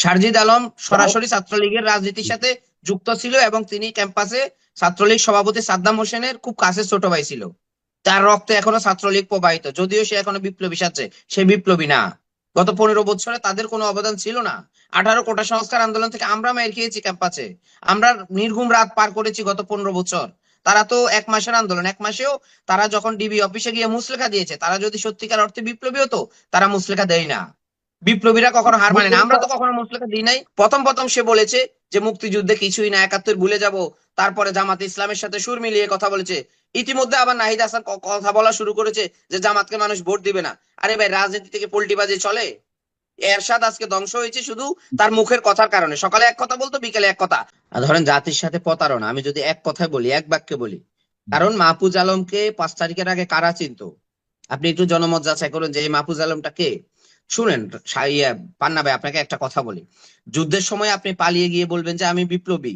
শারজিদ আলম সরাসরি ছাত্রলীগের রাজনীতির সাথে যুক্ত ছিল এবং তিনি ক্যাম্পাসে ছাত্রলীগ সভাপতি সাদ্দাম হোসেনের খুব কাছের ছোট ভাই ছিল। তার রক্তে এখনো ছাত্রলীগ প্রবাহিত, যদিও সে এখনো বিপ্লবী সাজছে, সে বিপ্লবী না। গত 15 বছরে তাদের কোনো অবদান ছিল না। 18 কোটা সংস্কার আন্দোলন থেকে আমরা মাইর খেয়েছি ক্যাম্পাসে, আমরা নির্ঘুম রাত পার করেছি গত 15 বছর। তারা তো 1 মাসের আন্দোলন, 1 মাসেও তারা যখন ডিবি অফিসে গিয়ে মুচলেখা দিয়েছে, তারা যদি সত্যিকার অর্থে বিপ্লবী হতো তারা মুচলেখা দেয় না। বিপ্লবীরা কখনো হার মানে না, আমরা তো কখনো মুচলেখা দিই নাই। প্রথম প্রথম সে বলেছে যে মুক্তিযুদ্ধে কিছুই না, 71 ভুলে যাব। তারপরে জামাত ইসলামের সাথে সুর মিলিয়ে কথা বলেছে। ইতিমধ্যে আবার নাহিদ হাসান কথা বলা শুরু করেছে যে জামাতকে মানুষ ভোট দিবে না। আরে ভাই, রাজনীতি থেকে পল্টিবাজি চলে? এরশাদ আজকে ধ্বংস হয়েছে শুধু তার মুখের কথার কারণে। সকালে এক কথা বলতো, বিকেলে এক কথা। আর ধরেন জাতির সাথে প্রতারণা, আমি যদি এক কথায় বলি, এক বাক্যে বলি, কারণ মাহফুজ আলমকে 5 তারিখের আগে কারা চিনতো? আপনি একটু জনমত যাচাই করুন যে এই মাহফুজ আলমটা কে। শুনেন পান্না ভাই, আপনাকে একটা কথা বলি। যুদ্ধের সময় আপনি পালিয়ে গিয়ে বলবেন যে আমি বিপ্লবী,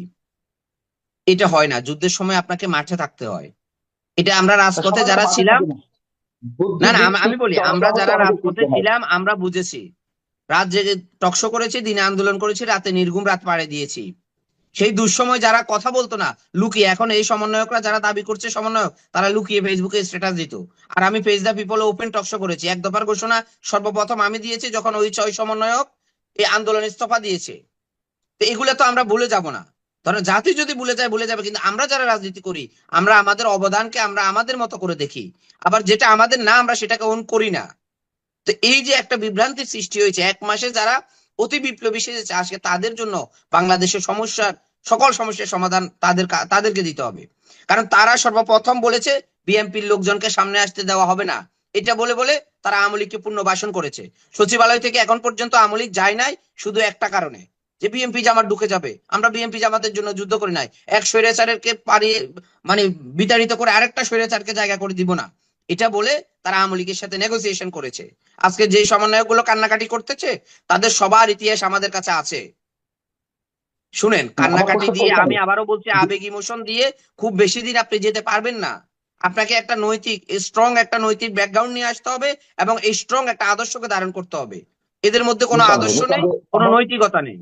এটা হয় না। যুদ্ধের সময় আপনাকে মাঠে থাকতে হয়। এটা আমরা রাজপথে সবাই তো যারা মাঠে ছিলাম, থাকে না, না না, বুদ্ধিবৃত্তিক আমি বলি, আমরা জনসমস্যা যারা আমাদের রাজপথে করতে হয়। ছিলাম আমরা বুঝেছি। রাত জেগে টকশো করেছি, দিনে আন্দোলন করেছি, রাতে নির্ঘুম রাত পাড়ে দিয়েছি। সেই দুঃসময় যারা কথা বলতো না, লুকিয়ে, এখন এই সমন্বয়করা যারা দাবি করছে সমন্বয়ক, তারা লুকিয়ে ফেসবুকে স্ট্যাটাস দিত। আর আমি page the people open talk show করেছি। এক দফার ঘোষণা সর্বপ্রথম আমি দিয়েছি যখন ওই 6 সমন্বয়ক এই আন্দোলন ইস্তফা দিয়েছে। তো এগুলো তো আমরা ভুলে যাব না। ধরেন জাতি যদি ভুলে যায় ভুলে যাবে, কিন্তু আমরা যারা রাজনীতি করি, আমরা আমাদের অবদানকে আমরা আমাদের মতো করে দেখি। আবার যেটা আমাদের না, আমরা সেটাকে ওন করি না। তো এই যে একটা বিভ্রান্তির সৃষ্টি হয়েছে 1 মাসে, যারা অতি বিপ্লবী সেজেছে আজকে, তাদের জন্য বাংলাদেশের সমস্যার, সকল সমস্যার সমাধান তাদেরকে দিতে হবে। কারণ তারা সর্বপ্রথম বলেছে বিএনপির লোকজনকে সামনে আসতে দেওয়া হবে না। এটা বলে বলে তারা আওয়ামী লীগকে পুনর্বাসন করেছে। সচিবালয় থেকে এখন পর্যন্ত আওয়ামী লীগ যায় নাই শুধু একটা কারণে, যে বিএনপি জামাত ঢুকে যাবে। আমরা বিএনপি জামাতের জন্য যুদ্ধ করি নাই। এক স্বৈরাচারকে পারিয়ে, মানে বিতাড়িত করে আরেকটা স্বৈরাচারকে জায়গা করে দিব না, এটা বলে তারা আওয়ামী লীগের সাথে নেগোসিয়েশন করেছে। আজকে যে সমন্বয়ক গুলো কান্নাকাটি করতেছে, তাদের সবার ইতিহাস আমাদের কাছে আছে। শুনেন, আমার কান্নাকাটি প্রশ্ন দিয়ে, আমি ওইখানে আবারও বলছি, যে আবেগ ইমোশন দিয়ে খুব বেশি দিন আপনি যেতে পারবেন না। আপনাকে একটা নৈতিক, স্ট্রং একটা নৈতিক ব্যাকগ্রাউন্ড নিয়ে আসতে হবে এবং এই স্ট্রং একটা আদর্শকে ধারণ করতে হবে। এদের মধ্যে কোনো নিঃসন্দেহে আদর্শ নেই, নিঃসন্দেহে কোনো নৈতিকতা নেই।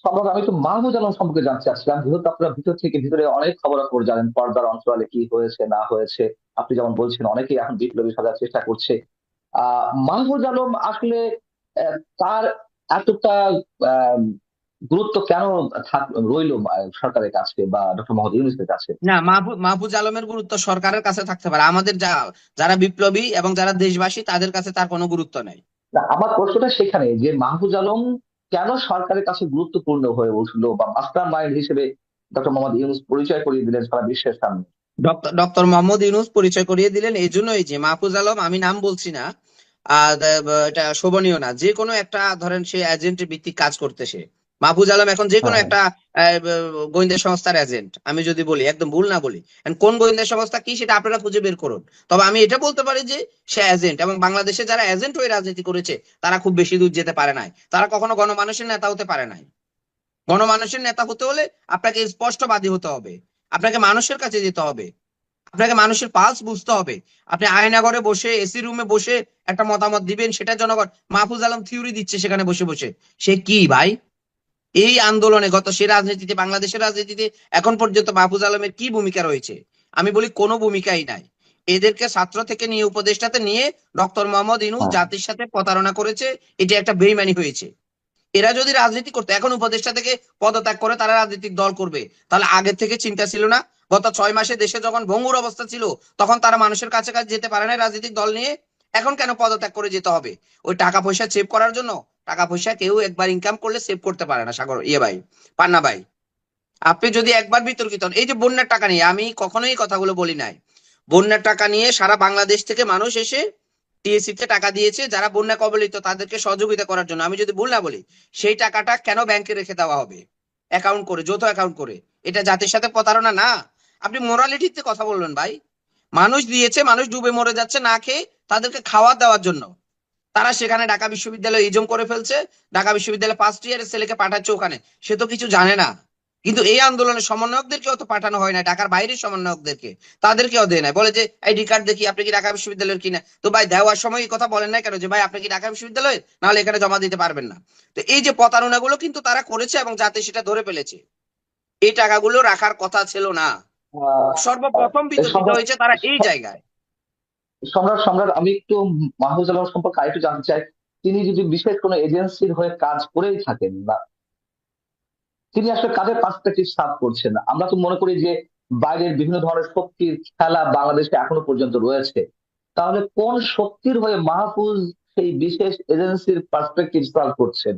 সম্ভব আমি তো মাহমুদ আলম সম্পর্কে জানতে চাচ্ছিলাম, যেহেতু আপনারা ভিতর থেকে ভিতরে অনেক খবরাখবর জানেন, পর্দার অন্তরালে কি হয়েছে না হয়েছে। আপনি যেমন বলছেন অনেকেই এখন বিপ্লবী সাজার চেষ্টা করছে। মাহমুদ আলম আসলে তার এতটা আহ, গুরুত্ব কেন রইলো সরকারের কাছে বা ডক্টর মোহাম্মদ ইউনূসের কাছে? না, মাহফুজ আলমের গুরুত্ব সরকারের কাছে থাকতে পারে, আমাদের যারা বিপ্লবী এবং যারা দেশবাসী তাদের কাছে তার কোনো গুরুত্ব নেই। না, আমার প্রশ্নটা সেখানে যে মাহফুজ আলম কেন সরকারের কাছে গুরুত্বপূর্ণ হয়ে উঠলো বা মাস্টার মাইন্ড হিসেবে ডক্টর মোহাম্মদ ইউনূস পরিচয় করিয়ে দিলেন সারা বিশ্বের সামনে? ডক্টর মোহাম্মদ ইউনূস পরিচয় করিয়ে দিলেন এই জন্যই যে মাহফুজ আলম, আমি নাম বলছি না, এটা শোভনীয় না, যে কোনো একটা, ধরেন সে এজেন্টের ভিত্তিক কাজ করতেছে। মাহফুজ আলম এখন যে কোনো হ্যাঁ, একটা গোয়েন্দা সংস্থার এজেন্ট, আমি যদি বলি, একদম ভুল না বলি। And কোন গোয়েন্দা সংস্থা কি সেটা আপনারা খুঁজে বের করুন। তবে আমি এটা বলতে পারি যে সে এজেন্ট, এবং বাংলাদেশে যারা এজেন্ট হয়ে রাজনীতি করেছে তারা খুব বেশি দূর যেতে পারে নাই, তারা কখনো গণমানুষের নেতা হতে পারে নাই। গণমানুষের নেতা হতে হলে আপনাকে স্পষ্টবাদী হতে হবে, আপনাকে মানুষের কাছে যেতে হবে, আপনাকে মানুষের পালস বুঝতে হবে। আপনি আয়নাঘরে বসে, এসি রুমে বসে একটা মতামত দিবেন, সেটা জনগণ। মাহফুজ আলম থিওরি দিচ্ছে সেখানে বসে বসে, সে কি ভাই? এই আন্দোলনে, গত সে রাজনীতিতে, বাংলাদেশের রাজনীতিতে এখন পর্যন্ত মাহফুজ আলমের কি ভূমিকা রয়েছে? আমি বলি কোনো ভূমিকাই নাই। এদেরকে ছাত্র থেকে নিয়ে উপদেষ্টাতে নিয়ে ডক্টর মোহাম্মদ ইউনূস হ্যাঁ। জাতির সাথে প্রতারণা করেছে। এটা একটা বেইমানি হয়েছে। এরা যদি রাজনীতি করতো, এখন উপদেষ্টা থেকে পদত্যাগ করে তারা রাজনৈতিক দল করবে, তাহলে আগে থেকে চিন্তা ছিল না? গত 6 মাসে দেশে যখন ভঙ্গুর অবস্থা ছিল, তখন তারা মানুষের কাছে কাছে যেতে পারে না রাজনৈতিক দল নিয়ে। এখন কেন পদত্যাগ করে যেতে হবে? ওই টাকা পয়সা সেভ করার জন্য? টাকা পয়সা কেউ একবার ইনকাম করলে সেভ করতে পারে না, সাগর ভাই, পান্না ভাই। আপনি যদি একবার বিতর্কিত হন, এই যে বন্যার টাকা নিয়ে, আমি কখনোই এই কথাগুলো বলি নাই। বন্যার টাকা নিয়ে সারা বাংলাদেশ থেকে মানুষ এসে টিএসসি তে টাকা দিয়েছে যারা বন্যা কবলিত তাদেরকে সহযোগিতা করার জন্য। আমি যদি ভুল না বলি, সেই টাকাটা কেন ব্যাংকে রেখে দেওয়া হবে অ্যাকাউন্ট করে, যৌথ অ্যাকাউন্ট করে? এটা জাতির সাথে প্রতারণা না? আপনি মোরালিটিতে কথা বলবেন ভাই। মানুষ দিয়েছে, মানুষ ডুবে মরে যাচ্ছে না খেয়ে, তাদেরকে খাওয়া দেওয়ার জন্য। তারা সেখানে ঢাকা বিশ্ববিদ্যালয় ইজম করে ফেলছে, ঢাকা বিশ্ববিদ্যালয় 1st ইয়ারের ছেলেকে পাঠাচ্ছে ওখানে, সে তো কিছু জানে না। কিন্তু এই আন্দোলনের সমন্বয়কদেরকেও তো পাঠানো হয় না, ঢাকার বাইরের সমন্বয়কদেরকে, তাদেরকেও দেয় না। বলে যে আইডি কার্ড দেখি আপনি কি ঢাকা বিশ্ববিদ্যালয়ের কিনা। তো ভাই দেওয়ার সময় এই কথা বলেন না কেন যে ভাই আপনি কি ঢাকা বিশ্ববিদ্যালয়ের, নাহলে এখানে জমা দিতে পারবেন না। তো এই যে প্রতারণাগুলো কিন্তু তারা করেছে এবং যাতে সেটা ধরে ফেলেছে, এই টাকাগুলো রাখার কথা ছিল না। আহ, সর্বপ্রথম বিতর্কিত সম্রাট হয়েছে তারা এই জায়গায়। সম্রাট সম্রাট আমি একটু মাহফুজ আলম সম্পর্কে আরেকটু জানতে চাই। তিনি যদি বিশেষ কোনো এজেন্সির হয়ে কাজ করেই থাকেন না, তিনি আসলে কাদের পার্সপেক্টিভ সার্ভ করছেন? আমরা তো মনে করি যে বাইরের বিভিন্ন ধরনের শক্তির খেলা বাংলাদেশে এখনো পর্যন্ত রয়েছে। তাহলে কোন শক্তির হয়ে মাহফুজ সেই বিশেষ এজেন্সির পার্সপেক্টিভ সার্ভ করছেন?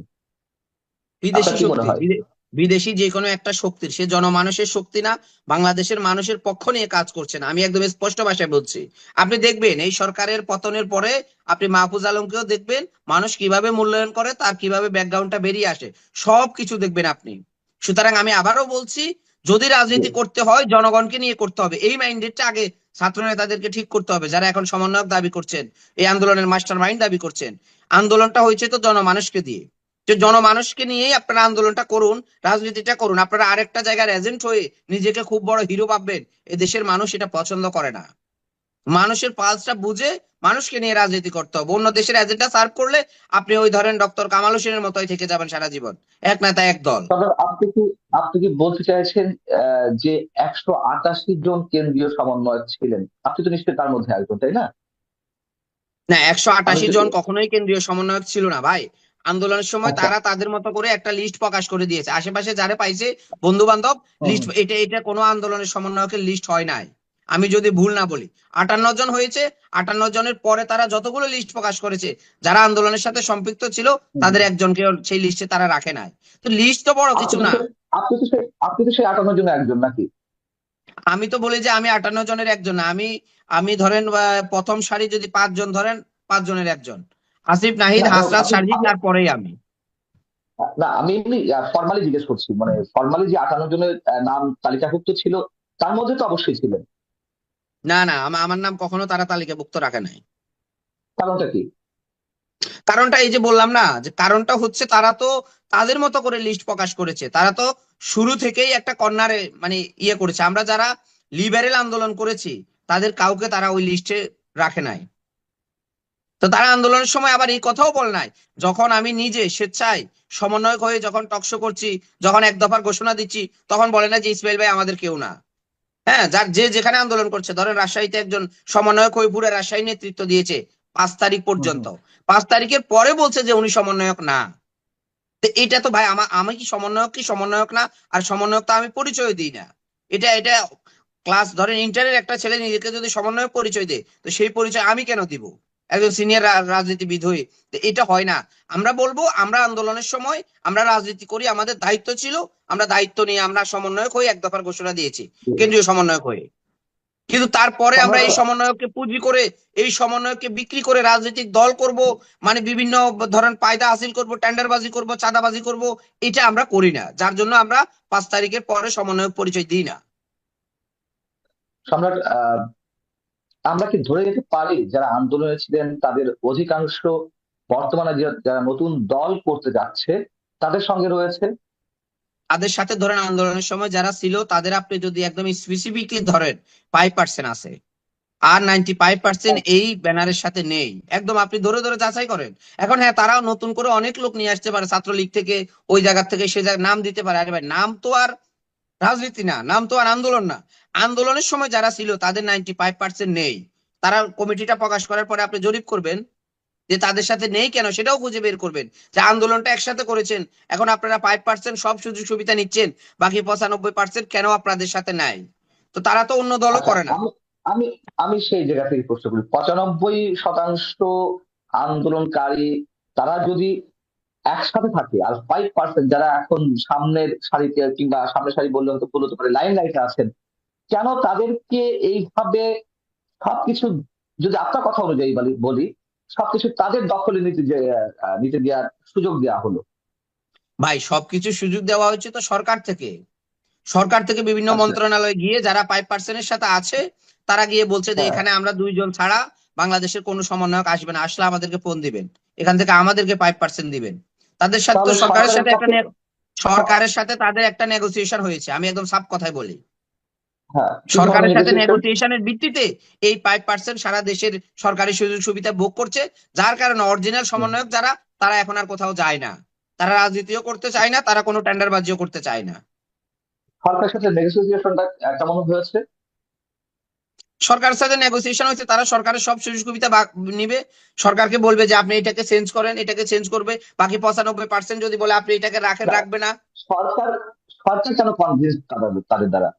বিদেশি আপনার কি মনে শক্তির, হয়? বিদেশি যে কোনো একটা শক্তির, সে জনমানুষের শক্তি না, বাংলাদেশের মানুষের পক্ষ নিয়ে কাজ করছে না। আমি একদম স্পষ্ট ভাষায় বলছি। আপনি দেখবেন এই সরকারের পতনের পরে আপনি মাহফুজ আলমকেও দেখবেন, মানুষ কিভাবে মূল্যায়ন করে, তার কিভাবে ব্যাকগ্রাউন্ডটা বেরিয়ে আসে, সবকিছু দেখবেন আপনি। সুতরাং আমি আবারও বলছি, যদি রাজনীতি করতে হয় জনগণকে নিয়ে করতে হবে, এই মাইন্ডেডটা আগে ছাত্র নেতাদেরকে ঠিক করতে হবে, যারা এখন সমন্বয়ক দাবি করছেন, এই আন্দোলনের মাস্টার মাইন্ড দাবি করছেন। আন্দোলনটা হয়েছে তো জনমানুষকে দিয়ে, যে জনমানুষকে নিয়েই আপনারা আন্দোলনটা করুন, রাজনীতিটা করুন। আপনারা আরেকটা জায়গার এজেন্ট হয়ে নিজেকে খুব বড় হিরো ভাববেন, এ দেশের মানুষ এটা পছন্দ করে না। মানুষের পালসটা বুঝে মানুষকে নিয়ে রাজনীতি করতে হবে। অন্য দেশের এজেন্ডা সার্ভ করলে আপনি ওই ধরেন ডক্টর কামাল হোসেনের মতোই থেকে যাবেন সারা জীবন, এক নেতা এক দল। তবে আপনি কি বলতে চাইছেন যে 188 জন কেন্দ্রীয় সমন্বয়ক ছিলেন, আপনি তো নিশ্চয়ই তার মধ্যে একজন, তাই না? না, একশো আমি আটাশি তো জন কখনোই কেন্দ্রীয় সমন্বয়ক ছিল না ভাই। আন্দোলনের সময় আচ্ছা। তারা তাদের মতো করে একটা লিস্ট প্রকাশ করে দিয়েছে, আশেপাশে যারা পাইছে বন্ধু বান্ধব হুম, লিস্ট, এটা এটা কোনো আন্দোলনের সমন্বয়কের লিস্ট হয় নাই, আমি যদি ভুল না বলি। 58 জন হয়েছে। 58 জনের পরে তারা যতগুলো লিস্ট প্রকাশ করেছে, যারা আন্দোলনের সাথে সম্পৃক্ত ছিল, হুম। তাদের একজনকে সেই লিস্টে তারা রাখে নাই। তো লিস্ট তো বড় আপনি কিছু তো না। সে- আপনি তো সেই 58 জনের একজন নাকি? আমি তো বলি যে আমি 58 জনের একজন না। আমি আমি ধরেন প্রথম সারি যদি 5 জন ধরেন, 5 জনের একজন। আসিফ, নাহিদ, না হাসরাত, আপনি সার্জিস, আপনি তারপরেই আমি। না, আমি এমনি ফর্মালি জিজ্ঞেস করছি, মানে ফর্মালি যে 58 জনের নাম তালিকাভুক্ত ছিল, তার মধ্যে তো অবশ্যই ছিলেন। না না, আমার নাম কখনো তারা তালিকাভুক্ত রাখে নাই। কারণটা কি? কারণটা এই যে বললাম না, যে কারণটা হচ্ছে তারা তো তাদের মতো করে লিস্ট প্রকাশ করেছে। তারা তো শুরু থেকেই একটা কর্নারে মানে ইয়ে করেছে। আমরা যারা লিবারেল আন্দোলন করেছি, তাদের কাউকে তারা ওই লিস্টে রাখে নাই। তো তারা আন্দোলনের সময় আবার এই কথাও বল নাই, যখন আমি নিজে স্বেচ্ছায় সমন্বয়ক হয়ে যখন টকশো করছি, যখন এক দফার ঘোষণা দিচ্ছি, তখন বলে না যে ইসমাইল ভাই আমাদের কেউ না। হ্যাঁ, যার যে যেখানে আন্দোলন করছে, ধরেন রাজশাহীতে একজন সমন্বয়ক হয়ে পুরো রাজশাহী নেতৃত্ব দিয়েছে 5 তারিখ হুম, পর্যন্ত। হুম। 5 তারিখের পরে বলছে যে উনি সমন্বয়ক না। তো এটা তো ভাই আমি কি সমন্বয়ক, কি সমন্বয়ক না? আর সমন্বয়ক তো আমি পরিচয় দিই না। এটা ক্লাস ধরেন ইন্টারের একটা ছেলে নিজেকে যদি সমন্বয়ক পরিচয় দেয়, তো সেই পরিচয় আমি কেন দিব একজন সিনিয়র রাজনীতিবিদ হয়ে? তো এটা হয় না। আমরা বলবো আমরা আন্দোলনের সময় আমরা রাজনীতি করি, আমাদের দায়িত্ব ছিল, আমরা দায়িত্ব নিয়ে আমরা সমন্বয়ক হয়ে এক দফার ঘোষণা দিয়েছি, কেন্দ্রীয় সমন্বয়ক হয়ে। কিন্তু তারপরে আমরা সম্রাট, এই সমন্বয়ককে পুঁজি করে, এই সমন্বয়ককে বিক্রি করে রাজনৈতিক দল করব, মানে বিভিন্ন ধরেন ফায়দা হাসিল করব, টেন্ডারবাজি করব, চাঁদাবাজি করব, এটা আমরা করি না। যার জন্য আমরা 5 তারিখের পরে সমন্বয়ক পরিচয় দিই না। সম্রাট, আমরা কি ধরে নিতে পারি যারা আন্দোলনে ছিলেন তাদের অধিকাংশ বর্তমানে যারা নতুন দল করতে যাচ্ছে তাদের সঙ্গে রয়েছে? তাদের সাথে ধরেন আন্দোলনের সময় যারা ছিল, তাদের আপনি যদি একদম স্পেসিফিকলি ধরেন 5% আছে, আর 95% এই ব্যানারের সাথে নেই। একদম আপনি ধরে ধরে যাচাই করেন। এখন হ্যাঁ, তারাও নতুন করে অনেক লোক নিয়ে আসতে পারে ছাত্রলীগ থেকে, ওই জায়গা থেকে সে জায়গায় নাম দিতে পারে। আরে ভাই, নাম তো আর রাজনীতি না, নাম তো আর আন্দোলন না। আন্দোলনের সময় যারা ছিল তাদের 95% নেই। তারা কমিটিটা প্রকাশ করার পরে আপনি জরিপ করবেন যে তাদের সাথে নেই কেন, সেটাও খুঁজে বের করবেন। যে আন্দোলনটা একসাথে করেছেন, এখন আপনারা 5% সব সুযোগ সুবিধা নিচ্ছেন, বাকি 95% কেন আপনাদের সাথে নাই? তো তারা তো অন্য দলও আচ্ছা, করে না। আমি আমি আমি সেই জায়গা থেকে প্রশ্ন করি, 95% আন্দোলনকারী তারা যদি একসাথে থাকে, আর 5% যারা এখন সামনের সারিতে, কিংবা সামনের সারি বললে হয়তো ভুল হতে পারে, লাইন লাইটে আছেন, কেন তাদেরকে এইভাবে সবকিছু, যদি আপনার কথা অনুযায়ী বলি, সবকিছু তাদের দখলে নিতে দেওয়ার সুযোগ দেওয়া হলো? ভাই, সবকিছু সুযোগ দেওয়া হয়েছে তো সরকার থেকে। সরকার থেকে বিভিন্ন আচ্ছা। মন্ত্রণালয়ে গিয়ে যারা 5%-এর সাথে আছে, তারা গিয়ে বলছে যে হ্যাঁ। এখানে আমরা 2 জন ছাড়া বাংলাদেশের কোনো সমন্বয়ক আসবে না, আসলে আমাদেরকে ফোন দিবেন, এখান থেকে আমাদেরকে 5% দিবেন। তাদের সাথে তো তাহলে সরকারের সরকারের সাথে একটা পক্ষে সরকারের সাথে তাদের একটা নেগোসিয়েশন হয়েছে, আমি একদম সাফ কথাই বলি। হ্যাঁ, কি ধরনের সরকারের সাথে নেগোসিয়েশন? নেগোসিয়েশনের ভিত্তিতে এই 5% সারা দেশের সরকারি সুযোগ সুবিধা ভোগ করছে, যার কারণে অরিজিনাল সমন্বয়ক যারা, তারা এখন আর কোথাও যায় না, তারা রাজনীতিও করতে চায় না, তারা কোনো টেন্ডারবাজিও করতে চায় না। সরকারের সাথে নেগোসিয়েশনটা কেমন হয়েছে? সরকারের সাথে নেগোসিয়েশন হয়েছে, তারা সরকারের সব সুযোগ সুবিধা নিবে, সরকারকে বলবে যে আপনি এটাকে চেঞ্জ করেন, এটাকে চেঞ্জ করবে, বাকি 95% যদি বলে আপনি এটাকে রাখেন, না, রাখবে না। সরকার সরকার কেন কনভিন্স তাদের তাদের দ্বারা?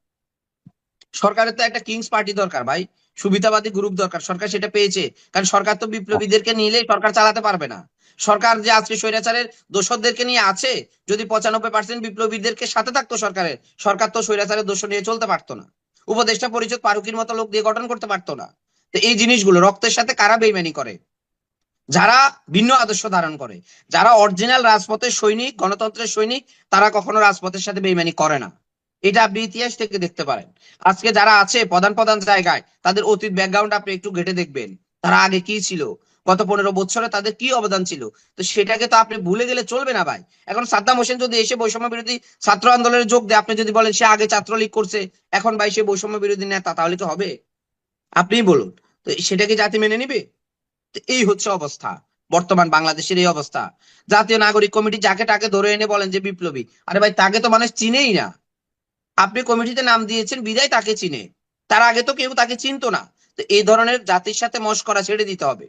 সরকারের তো একটা কিংস পার্টি দরকার ভাই, সুবিধাবাদী গ্রুপ দরকার, সরকার সেটা পেয়েছে। কারণ সরকার তো বিপ্লবীদেরকে নিলেই সরকার চালাতে পারবে না। সরকার যে আজকে স্বৈরাচারের দোসরদেরকে নিয়ে আছে, যদি 95% বিপ্লবীদেরকে সাথে থাকতো সরকারের, সরকার তো স্বৈরাচারের দোসর নিয়ে চলতে পারতো না, উপদেষ্টা পরিষদ ফারুকির মতো লোক দিয়ে গঠন করতে পারতো না। তো এই জিনিসগুলো রক্তের সাথে কারা বেইমানি করে? যারা ভিন্ন আদর্শ ধারণ করে, যারা অরিজিনাল রাজপথের সৈনিক, গণতন্ত্রের সৈনিক, তারা কখনো রাজপথের সাথে বেইমানি করে না। এটা আপনি ইতিহাস থেকে দেখতে পারেন। আজকে যারা আছে প্রধান প্রধান জায়গায়, তাদের অতীত ব্যাকগ্রাউন্ড আপনি একটু ঘেটে দেখবেন, তারা আগে কি ছিল, গত 15 বছরে তাদের কি অবদান ছিল। তো সেটাকে তো আপনি ভুলে গেলে চলবে না ভাই। এখন সাদ্দাম হোসেন যদি এসে বৈষম্য বিরোধী ছাত্র আন্দোলনে যোগ দেয়, আপনি যদি বলেন সে আগে ছাত্রলীগ করছে, এখন ভাই সে বৈষম্য বিরোধী নেতা, তাহলে কি হবে? আপনিই বলুন। তো সেটা কি জাতি মেনে নিবে? তো এই হচ্ছে অবস্থা, বর্তমান বাংলাদেশের এই অবস্থা। জাতীয় নাগরিক কমিটি যাকে তাকে ধরে এনে বলেন যে বিপ্লবী, আরে ভাই তাকে তো মানুষ চিনেই না। আপনি কমিটিতে নাম দিয়েছেন বিদায় তাকে চিনে, তার আগে তো কেউ তাকে চিনতো না। তো এই ধরনের জাতির সাথে মশকরা ছেড়ে দিতে হবে।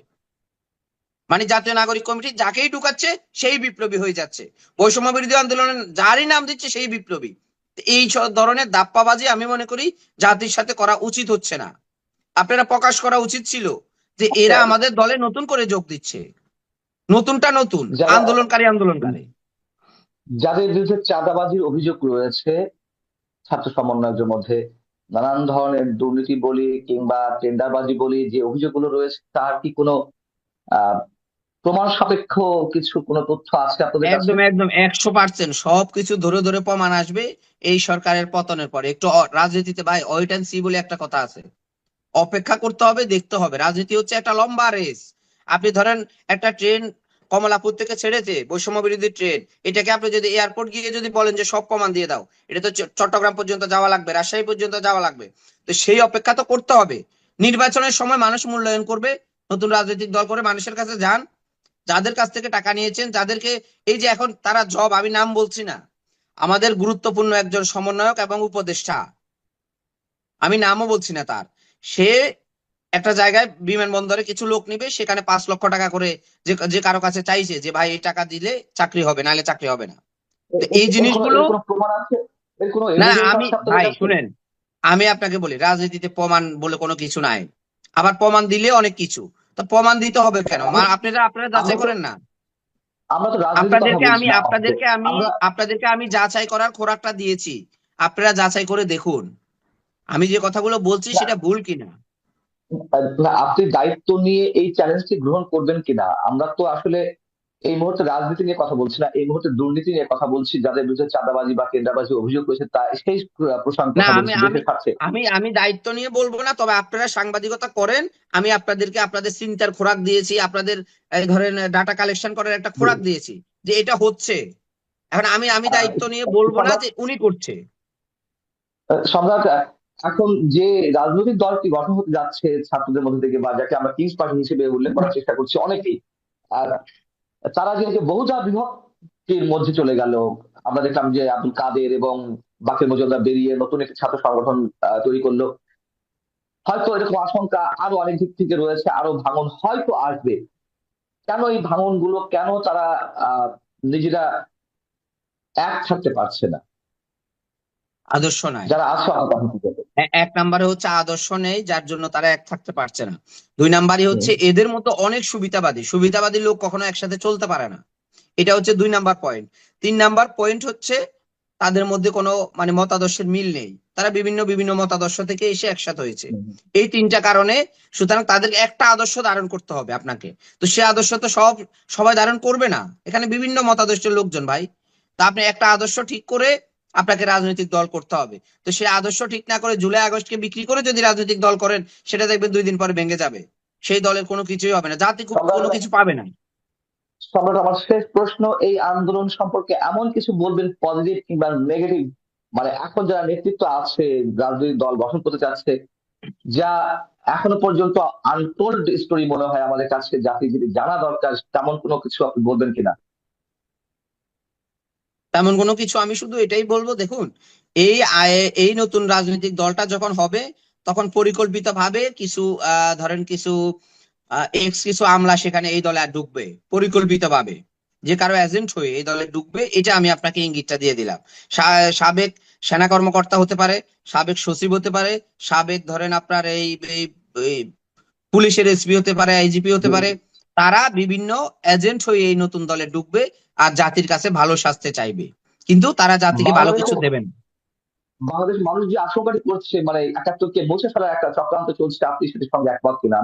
মানে জাতীয় নাগরিক কমিটি যাকেই ঢুকাচ্ছে সেই বিপ্লবী হয়ে যাচ্ছে, বৈষম্য বিরোধী আন্দোলনে যারই নাম দিচ্ছে সেই বিপ্লবী। তো এই ধরনের দাপ্পাবাজি আমি মনে করি জাতির সাথে করা উচিত হচ্ছে না। আপনারা প্রকাশ করা উচিত ছিল যে এরা আমাদের দলে নতুন করে যোগ দিচ্ছে, নতুনটা নতুন যারা আন্দোলনকারী আন্দোলনকারী। যাদের বিরুদ্ধে চাঁদাবাজির অভিযোগ রয়েছে ছাত্র সমন্বয়কদের মধ্যে, নানান ধরনের দুর্নীতি বলি কিংবা টেন্ডারবাজি বলি, যে অভিযোগগুলো রয়েছে তার কি কোনো আহ প্রমাণ সাপেক্ষ কিছু কোনো তথ্য আছে আপনাদের কাছে? একদম একদম 100% সবকিছু ধরে ধরে প্রমাণ আসবে এই সরকারের পতনের পরে। একটু রাজনীতিতে ভাই ওয়েট অ্যান্ড সি বলে একটা কথা আছে, অপেক্ষা করতে হবে, দেখতে হবে। রাজনীতি হচ্ছে একটা লম্বা রেস। আপনি ধরেন একটা ট্রেন কমলাপুর থেকে ছেড়েছে, বৈষম্য বিরোধী ট্রেন, এটাকে আপনি যদি এয়ারপোর্ট গিয়ে যদি বলেন যে সব প্রমাণ দিয়ে দাও, এটা তো চট্টগ্রাম পর্যন্ত যাওয়া লাগবে, রাজশাহী পর্যন্ত যাওয়া লাগবে। তো সেই অপেক্ষা তো করতে হবে। নির্বাচনের সময় মানুষ মূল্যায়ন করবে, নতুন রাজনৈতিক দল করে মানুষের কাছে যান, যাদের কাছ থেকে টাকা নিয়েছেন, যাদেরকে এই যে এখন তারা জব, আমি নাম বলছি না, আমাদের গুরুত্বপূর্ণ একজন সমন্বয়ক এবং উপদেষ্টা, আমি নামও বলছি না তার, সে একটা জায়গায় বিমানবন্দরে কিছু লোক নিবে, সেখানে 5 লক্ষ টাকা করে যে যে কারো কাছে চাইছে যে ভাই এই টাকা দিলে চাকরি হবে, নাহলে চাকরি হবে না। তো এই জিনিসগুলো, এর কোনো প্রমাণ আছে? এর কোনো না এভিডেন্স আমি, আছে আপনাদের ভাই কাছে? শুনেন, আমি আপনাকে বলি রাজনীতিতে প্রমাণ বলে কোনো কিছু নাই, আবার প্রমাণ দিলে অনেক কিছু। তো প্রমাণ দিতে হবে কেন? আমি আপনারা আপনারা আমরা যাচাই তো করেন না। আমরা তো রাজনীতির কথা আপনাদেরকে বলছি আমি না আপাতত। আপনাদেরকে আমি আমরা আপনাদেরকে আমি যাচাই করার খোরাকটা দিয়েছি, আপনারা যাচাই করে দেখুন আমি যে কথাগুলো বলছি না, সেটা ভুল কিনা। না, আপনি দায়িত্ব নিয়ে এই চ্যালেঞ্জটি গ্রহণ করবেন কিনা? আমরা তো আসলে এই মুহূর্তে রাজনীতি নিয়ে কথা বলছি না, এই মুহূর্তে দুর্নীতি নিয়ে কথা বলছি। যাদের বিরুদ্ধে চাঁদাবাজি বা টেন্ডারবাজি অভিযোগ রয়েছে তা সেই প্রসঙ্গে না কথা আমি বলছি আমি দেশের স্বার্থে। আমি আমি দায়িত্ব নিয়ে বলবো না, তবে আপনারা সাংবাদিকতা করেন, আমি আপনাদেরকে আপনাদের চিন্তার খোরাক দিয়েছি, আপনাদের এই ধরেন ডাটা কালেকশন করার একটা খোরাক দিয়েছি যে এটা হচ্ছে। এখন আমি আমি দায়িত্ব নিয়ে বলবো না সম্রাট, যে উনি করছে। সম্রাট, এখন যে রাজনৈতিক দলটি গঠন হতে যাচ্ছে ছাত্রদের মধ্যে থেকে, বা যাকে আমরা কিংস পার্টি হিসেবে উল্লেখ করার চেষ্টা করছি অনেকেই, আর তারা যে যে বহুজা বিভক্তির মধ্যে চলে গেল। আমরা দেখলাম যে আব্দুল কাদের এবং বাকের মজুমদার বেরিয়ে নতুন একটি ছাত্র সংগঠন তৈরি করলো। হয়তো এরকম আশঙ্কা আরো অনেক দিক থেকে রয়েছে, আরো ভাঙন হয়তো আসবে। কেন এই ভাঙন গুলো, কেন তারা আহ নিজেরা এক থাকতে পারছে না? আদর্শ নাই। যারা আছে আমার কথা থেকে। এক নম্বরে হচ্ছে আদর্শ নেই, যার জন্য তারা এক থাকতে পারছে না। 2 নাম্বারই হচ্ছে এদের মতো অনেক সুবিধাবাদী সুবিধাবাদী লোক কখনো একসাথে চলতে পারে না। এটা হচ্ছে 2 নাম্বার পয়েন্ট। 3 নাম্বার পয়েন্ট হচ্ছে তাদের মধ্যে কোনো মানে মতাদর্শের মিল নেই, তারা বিভিন্ন বিভিন্ন মতাদর্শ থেকে এসে একসাথে হয়েছে। এই 3টা কারণে, সুতরাং তাদের একটা আদর্শ ধারণ করতে হবে আপনাকে। তো সে আদর্শ তো সবাই ধারণ করবে না, এখানে বিভিন্ন মতাদর্শের লোকজন ভাই। তা আপনি একটা আদর্শ ঠিক করে আপনাকে রাজনৈতিক দল করতে হবে। তো সে আদর্শ ঠিক না করে জুলাই আগস্টকে বিক্রি করে যদি রাজনৈতিক দল করেন, সেটা দেখবেন 2 দিন পরে ভেঙে যাবে, সেই দলের কোনো কিছুই হবে না, জাতি কোনো সম্রাট, কিছু পাবে না। সম্রাট, আমার শেষ প্রশ্ন, এই আন্দোলন সম্পর্কে এমন কিছু বলবেন পজিটিভ কিংবা নেগেটিভ, মানে এখন যারা নেতৃত্ব আছে, রাজনৈতিক দল গঠন করতে চাচ্ছে, যা এখনো পর্যন্ত আনটোল্ড স্টোরি মনে হয় আমাদের কাছে, জাতি যদি জানা দরকার, তেমন কোনো কিছু আপনি বলবেন কিনা? তেমন কোনো কিছু আমি শুধু এটাই বলবো, দেখুন, এই নতুন রাজনৈতিক দলটা যখন হবে তখন পরিকল্পিতভাবে কিছু ধরেন কিছু কিছু আমলা সেখানে এই দলে আর ঢুকবে পরিকল্পিতভাবে, যে কারো এজেন্ট হয়ে এই দলে ঢুকবে, এটা আমি আপনাকে ইঙ্গিতটা দিয়ে দিলাম। সাবেক সেনা কর্মকর্তা হতে পারে, সাবেক সচিব হতে পারে, সাবেক ধরেন আপনার এই এই পুলিশের এসপি হতে পারে, আইজিপি হতে পারে। তারা বিভিন্ন এজেন্ট হয়ে এই নতুন দলে ঢুকবে আর জাতির কাছে ভালো শাস্তি চাইবে, কিন্তু তারা জাতিকে ভালো কিছু বাংলাদেশে দেবেন না। বাংলাদেশ মানুষ যে আশঙ্কাটি করছে, মানে ৭১কে মুছে ফেলার একটা চক্রান্ত চলছে, আপনি সেটির সঙ্গে একমত কিনা?